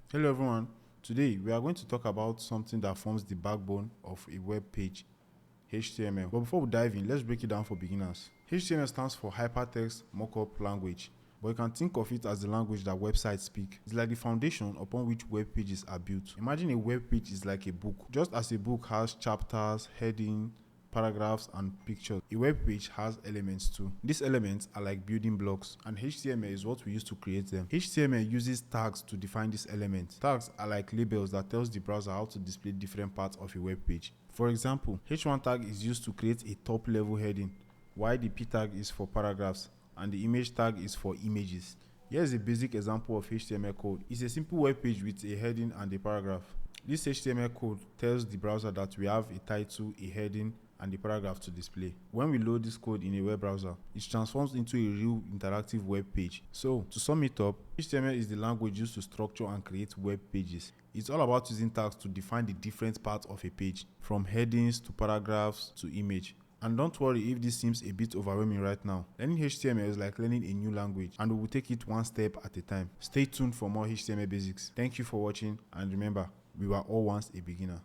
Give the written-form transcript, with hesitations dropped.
Hello everyone. Today we are going to talk about something that forms the backbone of a web page, HTML. But before we dive in, let's break it down for beginners. HTML stands for Hypertext Markup Language, but you can think of it as the language that websites speak. It's like the foundation upon which web pages are built. Imagine a web page is like a book. Just as a book has chapters, heading, paragraphs, and pictures, a web page has elements too. These elements are like building blocks, and HTML is what we use to create them. HTML uses tags to define these elements. Tags are like labels that tells the browser how to display different parts of a web page. For example, H1 tag is used to create a top level heading, while the P tag is for paragraphs and the image tag is for images. Here's a basic example of HTML code. It's a simple web page with a heading and a paragraph. This HTML code tells the browser that we have a title, a heading, and the paragraph to display. When we load this code in a web browser, it transforms into a real interactive web page. So, to sum it up, HTML is the language used to structure and create web pages. It's all about using tags to define the different parts of a page, from headings to paragraphs to image. And don't worry if this seems a bit overwhelming right now. Learning HTML is like learning a new language, and we will take it one step at a time. Stay tuned for more HTML basics. Thank you for watching, and remember, we were all once a beginner.